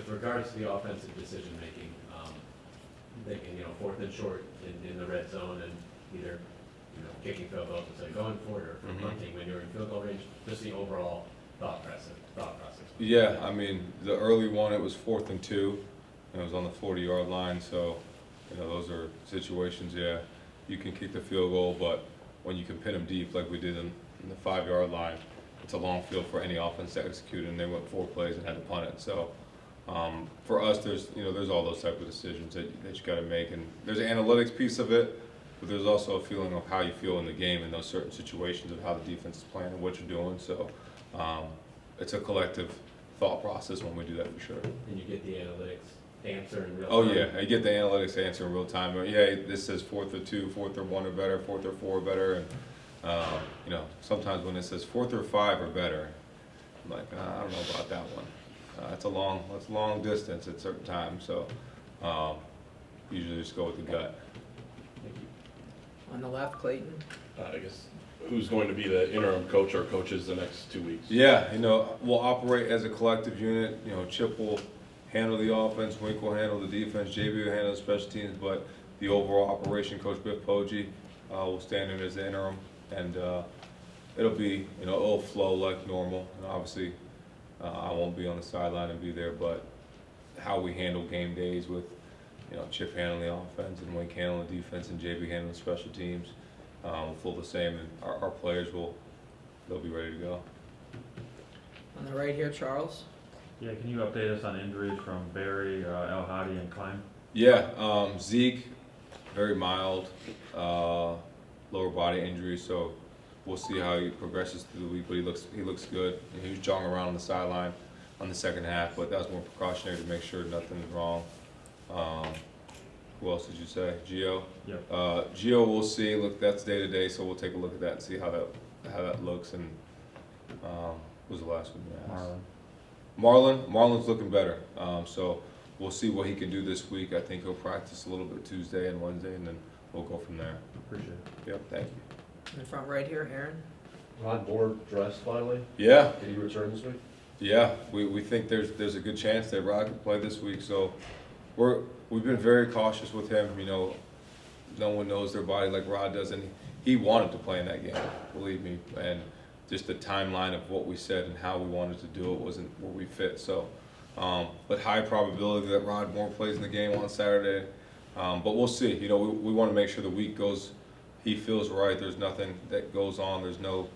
with regards to the offensive decision making, thinking, 4th and short in the red zone and either, kicking field goals instead of going for it or punting when you're in field goal range, just the overall thought process. Yeah, I mean, the early one, it was 4th and 2, and it was on the 40-yard line, so, those are situations, yeah, you can kick the field goal, but when you can pin them deep like we did in the 5-yard line, it's a long field for any offense to execute, and they went 4 plays and had to punt it. So for us, there's all those type of decisions that you got to make, and there's an analytics piece of it, but there's also a feeling of how you feel in the game in those certain situations of how the defense is playing and what you're doing. So it's a collective thought process when we do that for sure. And you get the analytics answer in real time. Oh yeah, I get the analytics answer in real time. Yeah, this says 4th or 2, 4th or 1 or better, 4th or 4 or better, and sometimes when it says 4th or 5 or better, I'm like, I don't know about that one. It's a long distance at certain times, so usually just go with the gut. Thank you. On the left, Clayton. I guess who's going to be the interim coach or coaches the next 2 weeks? Yeah, we'll operate as a collective unit. Chip will handle the offense, Wink will handle the defense, JB will handle the special teams, but the overall operation, Coach Biff Poggi will stand in as the interim, and it'll be, it'll flow like normal. And obviously, I won't be on the sideline and be there, but how we handle game days with, Chip handling the offense and Wink handling the defense and JB handling the special teams will feel the same, and our players they'll be ready to go. On the right here, Charles. Yeah, can you update us on injuries from Barry, El Hadi, and Klein? Yeah, Zeke, very mild lower body injury, so we'll see how he progresses through the week. But he looks good. He was jogging around on the sideline on the second half, but that was more precautionary to make sure nothing's wrong. Who else did you say? Gio. Yep. Gio, we'll see. Look, that's day to day, so we'll take a look at that and see how that looks. And who's the last one you asked? Marlon's looking better. So we'll see what he can do this week. I think he'll practice a little bit Tuesday and Wednesday, and then we'll go from there. Appreciate it. Yep, thank you. In the front right here, Aaron. Rod Board dressed finally? Yeah, Did he return this week? yeah. We think there's a good chance that Rod could play this week. So we've been very cautious with him. No one knows their body like Rod does, and he wanted to play in that game, believe me. And just the timeline of what we said and how we wanted to do it wasn't where we fit. So, but high probability that Rod Moore plays in the game on Saturday. But we'll see. We want to make sure the week goes. He feels right. There's nothing that goes on. There's no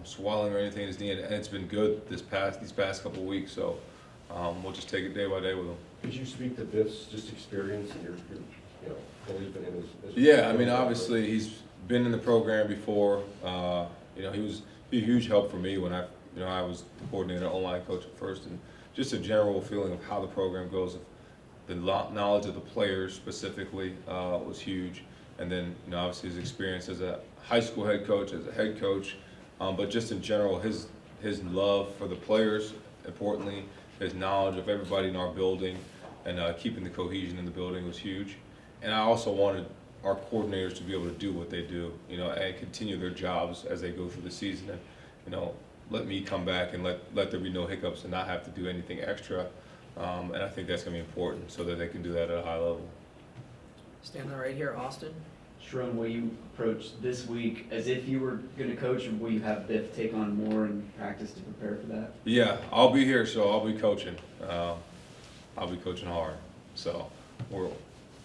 swelling or anything in his knee, and it's been good these past couple of weeks. So we'll just take it day by day with him. Could you speak to Biff's just experience and your belief in him as Yeah, I mean, obviously he's been in the program before. He was a huge help for me when I was the coordinator, online coach at first, and just a general feeling of how the program goes. The knowledge of the players specifically was huge. And then, obviously his experience as a high school head coach, as a head coach, but just in general, his love for the players, importantly, his knowledge of everybody in our building, and keeping the cohesion in the building was huge. And I also wanted our coordinators to be able to do what they do, and continue their jobs as they go through the season, and let me come back and let there be no hiccups and not have to do anything extra. And I think that's going to be important so that they can do that at a high level. Standing right here, Austin. Sherrone, will you approach this week as if you were going to coach, or will you have Biff take on more and practice to prepare for that? Yeah, I'll be here, so I'll be coaching. I'll be coaching hard. So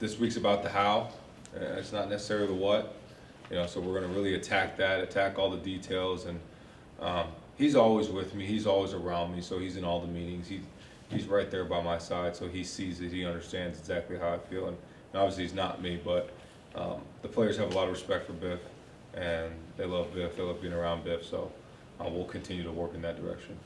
this week's about the how. It's not necessarily the what. So we're going to really attack all the details. And he's always with me. He's always around me. So he's in all the meetings. He's right there by my side. So he sees it. He understands exactly how I feel. And obviously he's not me, but the players have a lot of respect for Biff, and they love Biff. They love being around Biff. So we'll continue to work in that direction.